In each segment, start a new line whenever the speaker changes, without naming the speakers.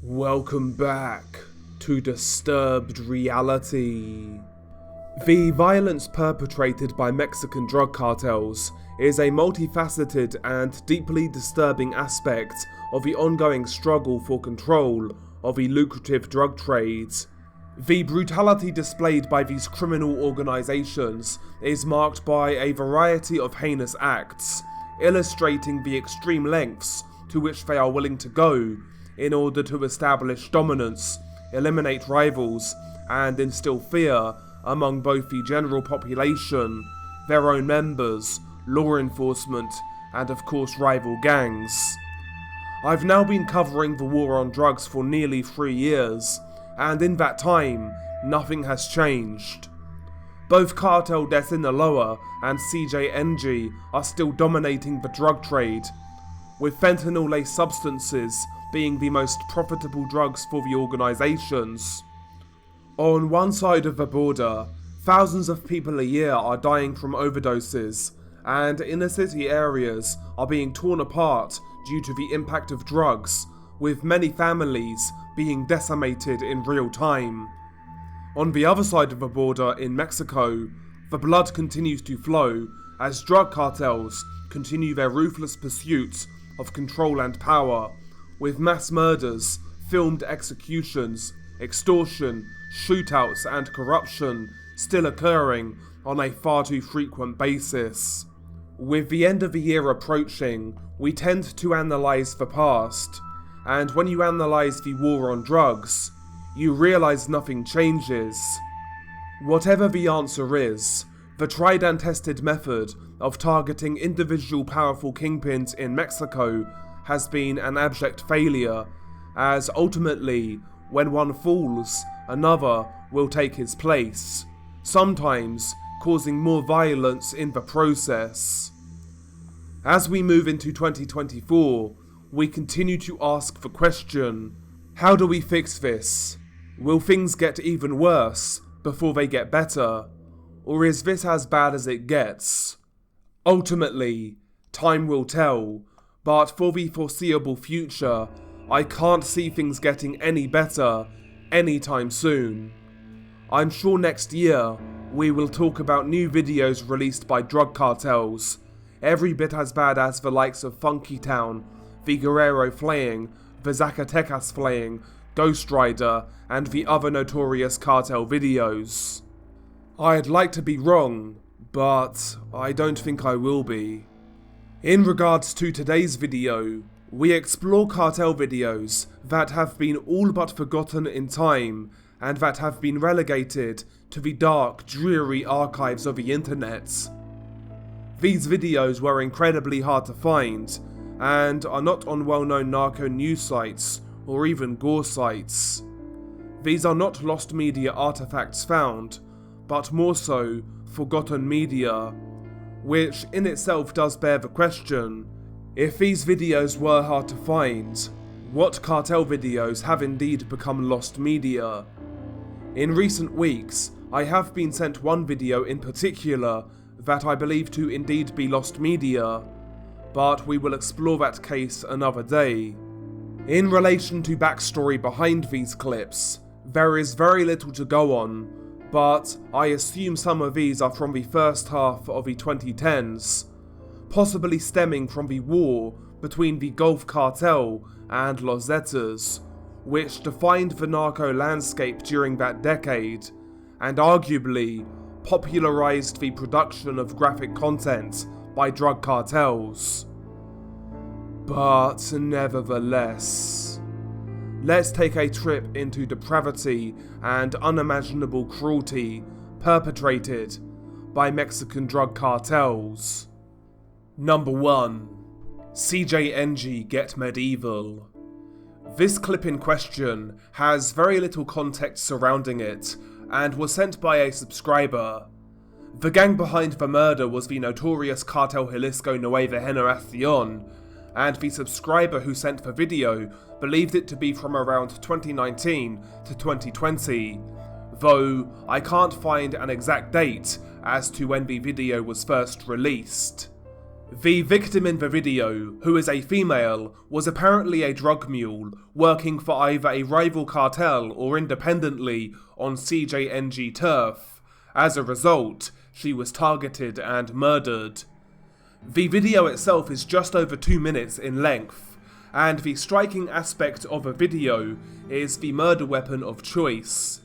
Welcome back to Disturbed Reality. The violence perpetrated by Mexican drug cartels is a multifaceted and deeply disturbing aspect of the ongoing struggle for control of the lucrative drug trade. The brutality displayed by these criminal organizations is marked by a variety of heinous acts, illustrating the extreme lengths to which they are willing to go in order to establish dominance, eliminate rivals, and instill fear among both the general population, their own members, law enforcement, and of course rival gangs. I've now been covering the war on drugs for nearly 3 years, and in that time, nothing has changed. Both Cartel de Sinaloa and CJNG are still dominating the drug trade, with fentanyl-laced substances being the most profitable drugs for the organizations. On one side of the border, thousands of people a year are dying from overdoses, and inner city areas are being torn apart due to the impact of drugs, with many families being decimated in real time. On the other side of the border in Mexico, the blood continues to flow as drug cartels continue their ruthless pursuit of control and power, with mass murders, filmed executions, extortion, shootouts and corruption still occurring on a far too frequent basis. With the end of the year approaching, we tend to analyse the past, and when you analyse the war on drugs, you realise nothing changes. Whatever the answer is, the tried and tested method of targeting individual powerful kingpins in Mexico has been an abject failure, as ultimately, when one falls, another will take his place, sometimes causing more violence in the process. As we move into 2024, we continue to ask the question, how do we fix this? Will things get even worse before they get better? Or is this as bad as it gets? Ultimately, time will tell, but for the foreseeable future, I can't see things getting any better anytime soon. I'm sure next year, we will talk about new videos released by drug cartels, every bit as bad as the likes of Funky Town, the Guerrero flaying, the Zacatecas flaying, Ghost Rider, and the other notorious cartel videos. I'd like to be wrong, but I don't think I will be. In regards to today's video, we explore cartel videos that have been all but forgotten in time and that have been relegated to the dark, dreary archives of the internet. These videos were incredibly hard to find and are not on well-known narco news sites or even gore sites. These are not lost media artifacts found, but more so forgotten media, which in itself does bear the question, if these videos were hard to find, what cartel videos have indeed become lost media? In recent weeks, I have been sent one video in particular that I believe to indeed be lost media, but we will explore that case another day. In relation to backstory behind these clips, there is very little to go on, but I assume some of these are from the first half of the 2010s, possibly stemming from the war between the Gulf Cartel and Los Zetas, which defined the narco landscape during that decade, and arguably popularized the production of graphic content by drug cartels. But nevertheless, let's take a trip into depravity and unimaginable cruelty perpetrated by Mexican drug cartels. Number 1. CJNG Get Medieval. This clip in question has very little context surrounding it and was sent by a subscriber. The gang behind the murder was the notorious Cartel Jalisco Nueva Generacion, and the subscriber who sent the video believed it to be from around 2019 to 2020, though I can't find an exact date as to when the video was first released. The victim in the video, who is a female, was apparently a drug mule working for either a rival cartel or independently on CJNG turf. As a result, she was targeted and murdered. The video itself is just over 2 minutes in length, and the striking aspect of the video is the murder weapon of choice.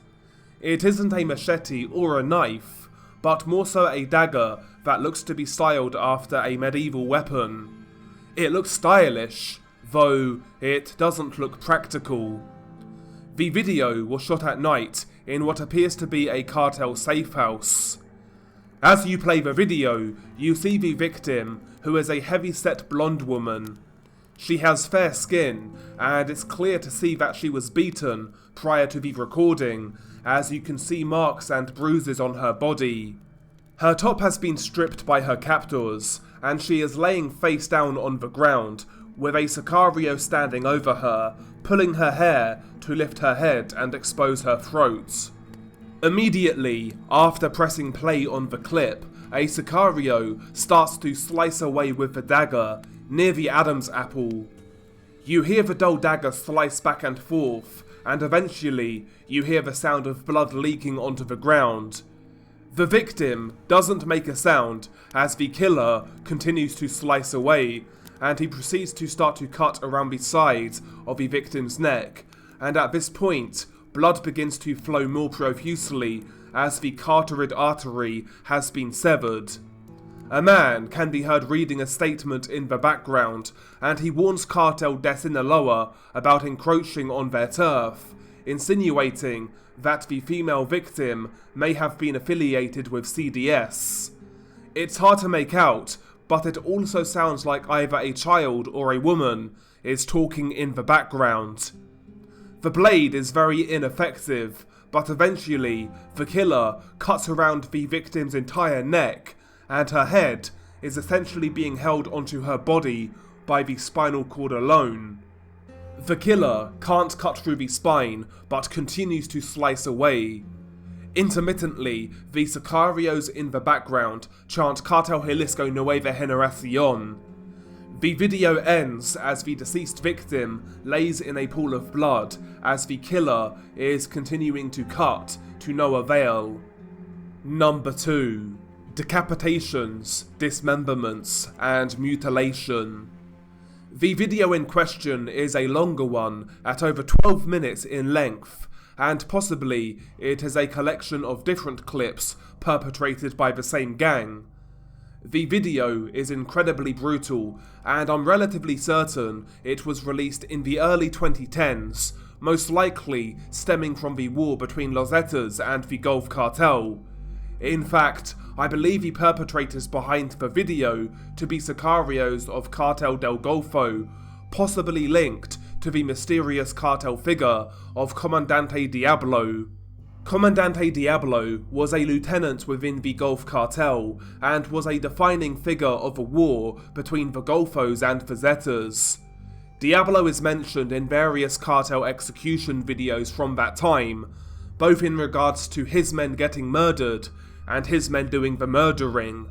It isn't a machete or a knife, but more so a dagger that looks to be styled after a medieval weapon. It looks stylish, though it doesn't look practical. The video was shot at night in what appears to be a cartel safe house. As you play the video, you see the victim, who is a heavy-set blonde woman. She has fair skin, and it's clear to see that she was beaten prior to the recording, as you can see marks and bruises on her body. Her top has been stripped by her captors, and she is laying face down on the ground, with a Sicario standing over her, pulling her hair to lift her head and expose her throat. Immediately after pressing play on the clip, a Sicario starts to slice away with the dagger near the Adam's apple. You hear the dull dagger slice back and forth, and eventually you hear the sound of blood leaking onto the ground. The victim doesn't make a sound as the killer continues to slice away, and he proceeds to start to cut around the sides of the victim's neck, and at this point, blood begins to flow more profusely as the carotid artery has been severed. A man can be heard reading a statement in the background, and he warns Cartel de Sinaloa about encroaching on their turf, insinuating that the female victim may have been affiliated with CDS. It's hard to make out, but it also sounds like either a child or a woman is talking in the background. The blade is very ineffective, but eventually the killer cuts around the victim's entire neck, and her head is essentially being held onto her body by the spinal cord alone. The killer can't cut through the spine, but continues to slice away. Intermittently, the Sicarios in the background chant Cartel Jalisco Nueva Generacion. The video ends as the deceased victim lays in a pool of blood as the killer is continuing to cut to no avail. Number 2. Decapitations, dismemberments, and mutilation. The video in question is a longer one at over 12 minutes in length, and possibly it is a collection of different clips perpetrated by the same gang. The video is incredibly brutal, and I'm relatively certain it was released in the early 2010s, most likely stemming from the war between Los Zetas and the Gulf Cartel. In fact, I believe the perpetrators behind the video to be Sicarios of Cartel del Golfo, possibly linked to the mysterious cartel figure of Comandante Diablo. Comandante Diablo was a lieutenant within the Gulf Cartel and was a defining figure of a war between the Golfos and the Zetas. Diablo is mentioned in various cartel execution videos from that time, both in regards to his men getting murdered and his men doing the murdering.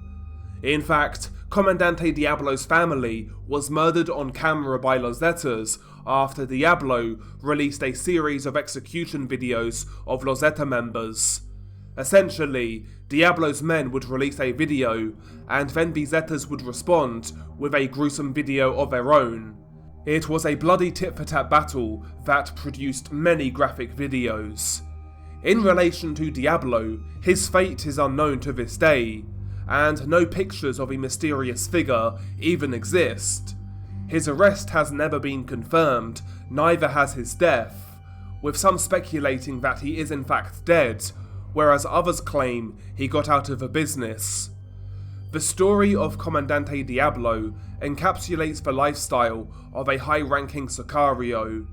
In fact, Comandante Diablo's family was murdered on camera by Los Zetas after Diablo released a series of execution videos of Los Zeta members. Essentially, Diablo's men would release a video, and then the Zetas would respond with a gruesome video of their own. It was a bloody tit-for-tat battle that produced many graphic videos. In relation to Diablo, his fate is unknown to this day, and no pictures of a mysterious figure even exist. His arrest has never been confirmed, neither has his death, with some speculating that he is in fact dead, whereas others claim he got out of the business. The story of Comandante Diablo encapsulates the lifestyle of a high-ranking Sicario.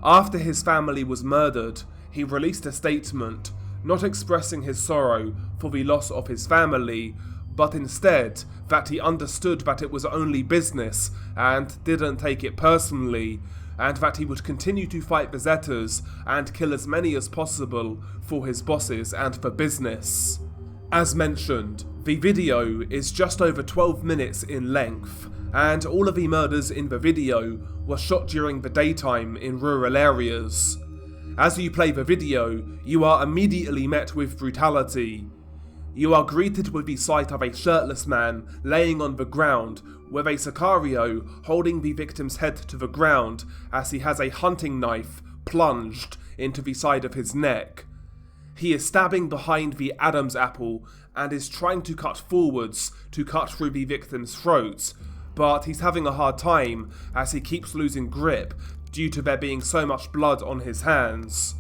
After his family was murdered, he released a statement, not expressing his sorrow for the loss of his family, but instead that he understood that it was only business and didn't take it personally, and that he would continue to fight the Zetas and kill as many as possible for his bosses and for business. As mentioned, the video is just over 12 minutes in length, and all of the murders in the video were shot during the daytime in rural areas. As you play the video, you are immediately met with brutality. You are greeted with the sight of a shirtless man laying on the ground, with a Sicario holding the victim's head to the ground as he has a hunting knife plunged into the side of his neck. He is stabbing behind the Adam's apple and is trying to cut forwards to cut through the victim's throat, but he's having a hard time as he keeps losing grip due to there being so much blood on his hands.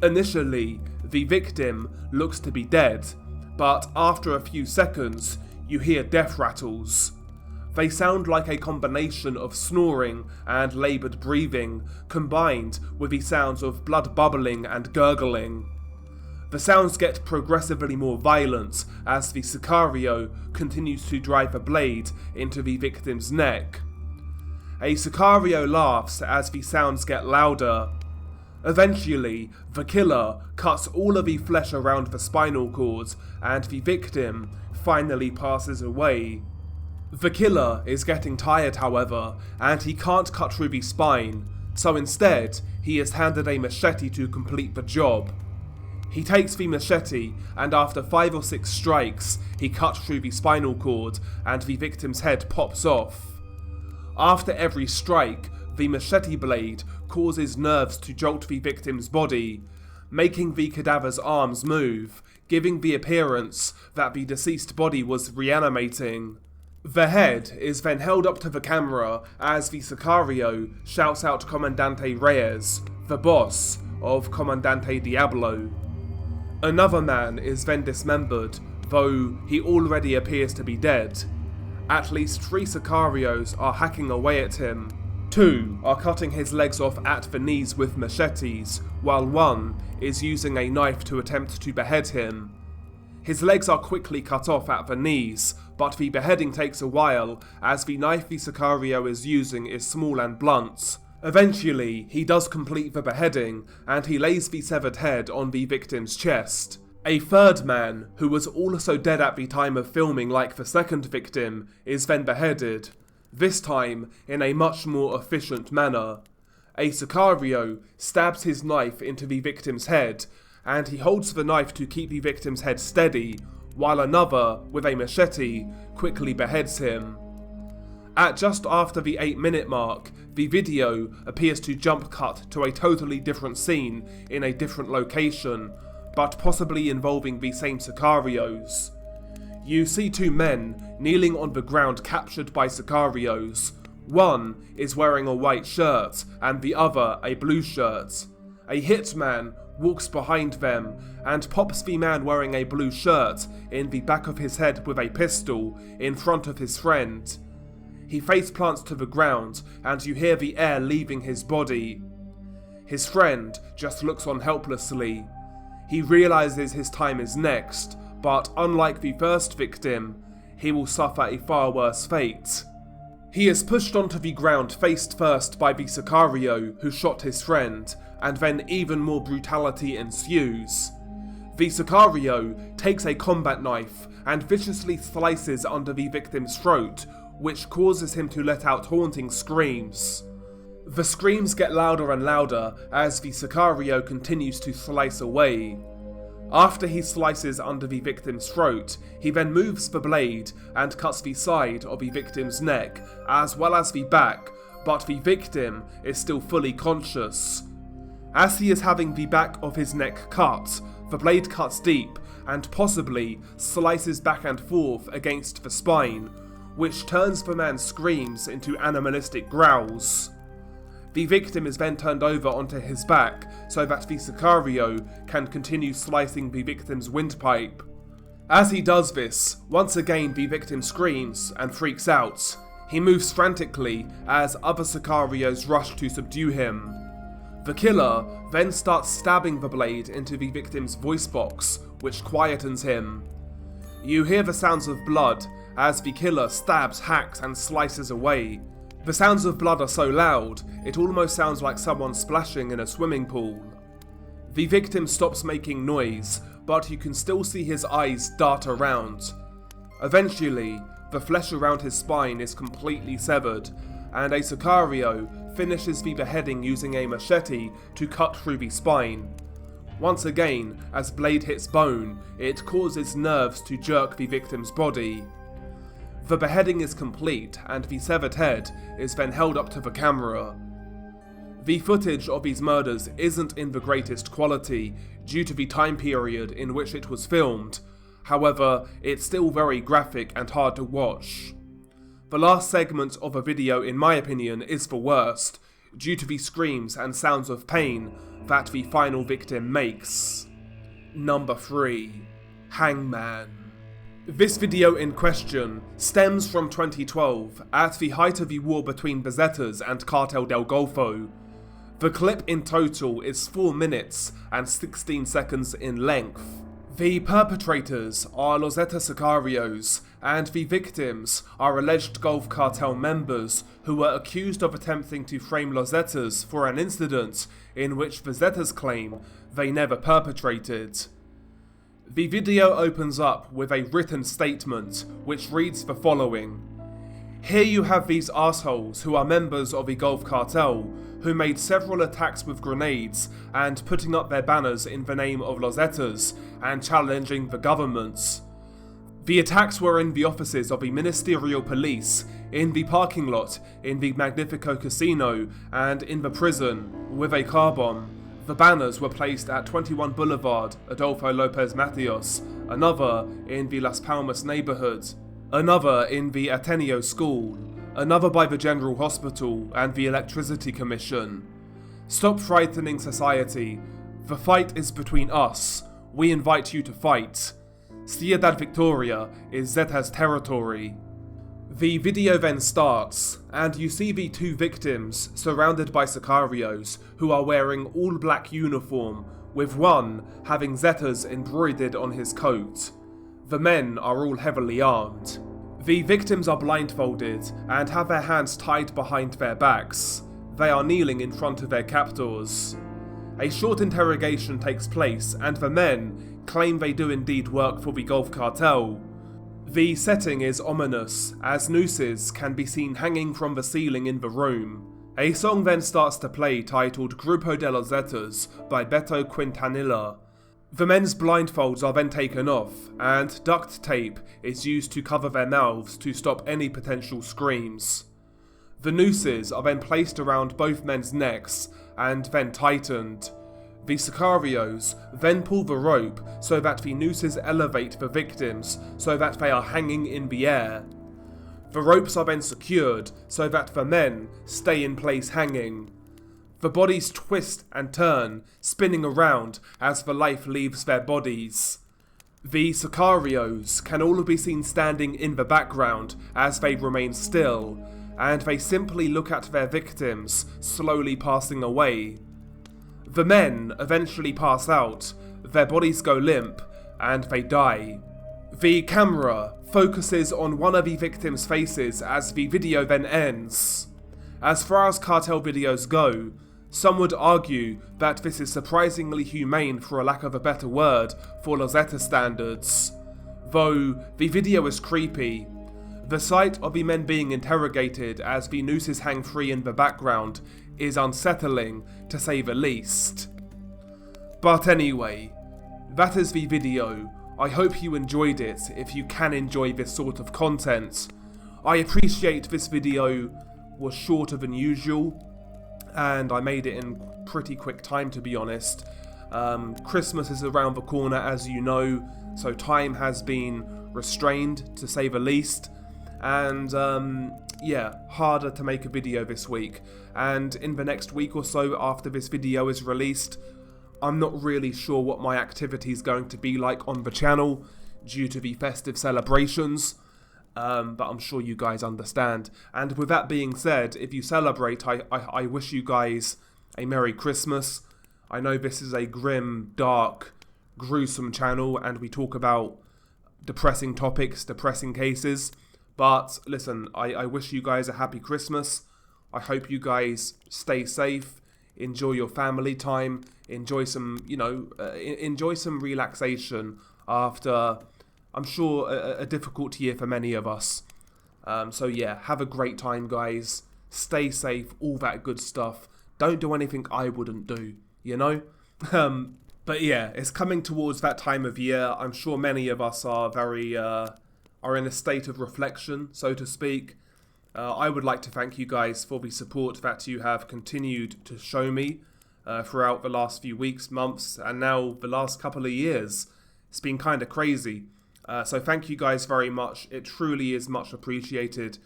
Initially, the victim looks to be dead, but after a few seconds, you hear death rattles. They sound like a combination of snoring and laboured breathing, combined with the sounds of blood bubbling and gurgling. The sounds get progressively more violent as the Sicario continues to drive a blade into the victim's neck. A Sicario laughs as the sounds get louder. Eventually, the killer cuts all of the flesh around the spinal cord and the victim finally passes away. The killer is getting tired, however, and he can't cut through the spine, so instead, he is handed a machete to complete the job. He takes the machete, and after 5 or 6 strikes, he cuts through the spinal cord and the victim's head pops off. After every strike, the machete blade causes nerves to jolt the victim's body, making the cadaver's arms move, giving the appearance that the deceased body was reanimating. The head is then held up to the camera as the Sicario shouts out Comandante Reyes, the boss of Comandante Diablo. Another man is then dismembered, though he already appears to be dead. At least 3 Sicarios are hacking away at him. 2 are cutting his legs off at the knees with machetes, while 1 is using a knife to attempt to behead him. His legs are quickly cut off at the knees, but the beheading takes a while as the knife the Sicario is using is small and blunt. Eventually, he does complete the beheading, and he lays the severed head on the victim's chest. A third man, who was also dead at the time of filming like the second victim, is then beheaded, this time in a much more efficient manner. A Sicario stabs his knife into the victim's head, and he holds the knife to keep the victim's head steady, while another, with a machete, quickly beheads him. At just after the 8-minute mark, the video appears to jump cut to a totally different scene in a different location, but possibly involving the same Sicarios. You see 2 men kneeling on the ground captured by Sicarios. One is wearing a white shirt and the other a blue shirt. A hitman walks behind them and pops the man wearing a blue shirt in the back of his head with a pistol in front of his friend. He face plants to the ground and you hear the air leaving his body. His friend just looks on helplessly. He realizes his time is next, but unlike the first victim, he will suffer a far worse fate. He is pushed onto the ground face first by the Sicario who shot his friend, and then even more brutality ensues. The Sicario takes a combat knife and viciously slices under the victim's throat, which causes him to let out haunting screams. The screams get louder and louder as the Sicario continues to slice away. After he slices under the victim's throat, he then moves the blade and cuts the side of the victim's neck, as well as the back, but the victim is still fully conscious. As he is having the back of his neck cut, the blade cuts deep and possibly slices back and forth against the spine, which turns the man's screams into animalistic growls. The victim is then turned over onto his back so that the Sicario can continue slicing the victim's windpipe. As he does this, once again the victim screams and freaks out. He moves frantically as other Sicarios rush to subdue him. The killer then starts stabbing the blade into the victim's voice box, which quietens him. You hear the sounds of blood as the killer stabs, hacks and slices away. The sounds of blood are so loud, it almost sounds like someone splashing in a swimming pool. The victim stops making noise, but you can still see his eyes dart around. Eventually, the flesh around his spine is completely severed, and a Sicario finishes the beheading using a machete to cut through the spine. Once again, as blade hits bone, it causes nerves to jerk the victim's body. The beheading is complete, and the severed head is then held up to the camera. The footage of these murders isn't in the greatest quality due to the time period in which it was filmed. However, it's still very graphic and hard to watch. The last segment of a video, in my opinion, is the worst, due to the screams and sounds of pain that the final victim makes. Number 3. Hangman. This video in question stems from 2012, at the height of the war between the Zetas and Cartel del Golfo. The clip in total is 4 minutes and 16 seconds in length. The perpetrators are Los Zeta Sicarios, and the victims are alleged Gulf Cartel members who were accused of attempting to frame Los Zetas for an incident in which the Zetas claim they never perpetrated. The video opens up with a written statement which reads the following: "Here you have these assholes who are members of the Gulf Cartel who made several attacks with grenades and putting up their banners in the name of Los Zetas and challenging the governments. The attacks were in the offices of the Ministerial Police, in the parking lot, in the Magnifico Casino, and in the prison, with a car bomb. The banners were placed at 21 Boulevard, Adolfo Lopez Mateos, another in the Las Palmas neighborhood, another in the Ateneo School, another by the General Hospital and the Electricity Commission. Stop frightening society. The fight is between us. We invite you to fight. Ciudad Victoria is Zeta's territory." The video then starts, and you see the 2 victims surrounded by Sicarios who are wearing all black uniform, with one having Zetas embroidered on his coat. The men are all heavily armed. The victims are blindfolded and have their hands tied behind their backs. They are kneeling in front of their captors. A short interrogation takes place, and the men claim they do indeed work for the Gulf Cartel. The setting is ominous, as nooses can be seen hanging from the ceiling in the room. A song then starts to play titled Grupo de los Zetas by Beto Quintanilla. The men's blindfolds are then taken off, and duct tape is used to cover their mouths to stop any potential screams. The nooses are then placed around both men's necks, and then tightened. The Sicarios then pull the rope so that the nooses elevate the victims so that they are hanging in the air. The ropes are then secured so that the men stay in place hanging. The bodies twist and turn, spinning around as the life leaves their bodies. The Sicarios can all be seen standing in the background as they remain still, and they simply look at their victims slowly passing away. The men eventually pass out, their bodies go limp, and they die. The camera focuses on one of the victims' faces as the video then ends. As far as cartel videos go, some would argue that this is surprisingly humane, for a lack of a better word, for Los Zeta standards. Though the video is creepy. The sight of the men being interrogated as the nooses hang free in the background is unsettling, to say the least. But anyway, that is the video. I hope you enjoyed it, if you can enjoy this sort of content. I appreciate this video was shorter than usual, and I made it in pretty quick time, to be honest. Christmas is around the corner, as you know, so time has been restrained, to say the least. And yeah, harder to make a video this week. And in the next week or so after this video is released, I'm not really sure what my activity is going to be like on the channel due to the festive celebrations. But I'm sure you guys understand. And with that being said, if you celebrate, I wish you guys a Merry Christmas. I know this is a grim, dark, gruesome channel, and we talk about depressing topics, depressing cases. But listen, I wish you guys a happy Christmas. I hope you guys stay safe, enjoy your family time, enjoy some, enjoy some relaxation after, I'm sure, a difficult year for many of us. So yeah, have a great time, guys. Stay safe, all that good stuff. Don't do anything I wouldn't do, you know? But yeah, it's coming towards that time of year. I'm sure many of us are are in a state of reflection, so to speak. I would like to thank you guys for the support that you have continued to show me throughout the last few weeks, months, and now the last couple of years. It's been kind of crazy. So thank you guys very much. It truly is much appreciated.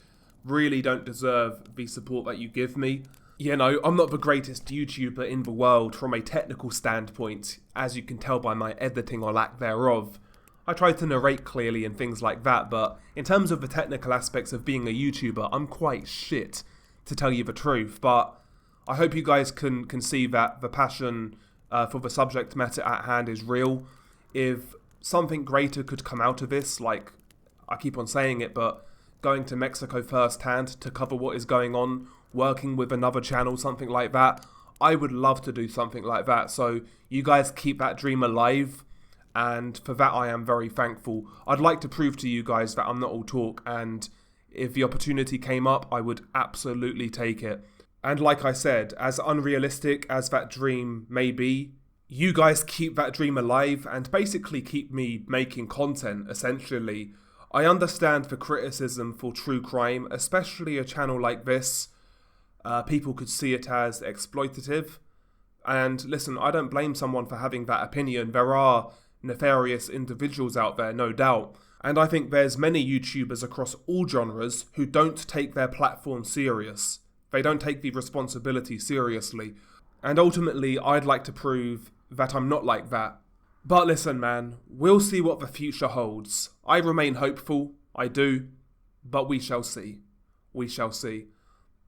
Really don't deserve the support that you give me. You know, I'm not the greatest YouTuber in the world from a technical standpoint, as you can tell by my editing or lack thereof. I try to narrate clearly and things like that, but in terms of the technical aspects of being a YouTuber, I'm quite shit, to tell you the truth. But I hope you guys can see that the passion for the subject matter at hand is real. If something greater could come out of this, like, I keep on saying it, but going to Mexico firsthand to cover what is going on, working with another channel, something like that, I would love to do something like that. So you guys keep that dream alive, and for that I am very thankful. I'd like to prove to you guys that I'm not all talk, and if the opportunity came up, I would absolutely take it. And like I said, as unrealistic as that dream may be, you guys keep that dream alive and basically keep me making content, essentially. I understand the criticism for true crime, especially a channel like this. People could see it as exploitative. And listen, I don't blame someone for having that opinion. There are nefarious individuals out there, no doubt. And I think there's many YouTubers across all genres who don't take their platform serious. They don't take the responsibility seriously. And ultimately, I'd like to prove that I'm not like that. But listen, man, we'll see what the future holds. I remain hopeful, I do, but we shall see. We shall see.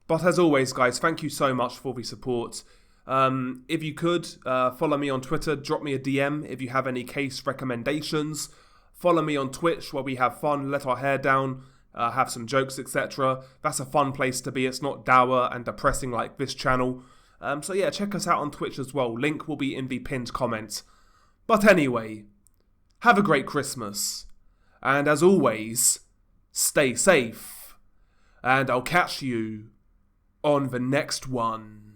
But as always, guys, thank you so much for the support. If you could, follow me on Twitter, drop me a DM if you have any case recommendations. Follow me on Twitch where we have fun, let our hair down, have some jokes, etc. That's a fun place to be. It's not dour and depressing like this channel. So yeah, check us out on Twitch as well. Link will be in the pinned comment. But anyway, have a great Christmas. And as always, stay safe. And I'll catch you on the next one.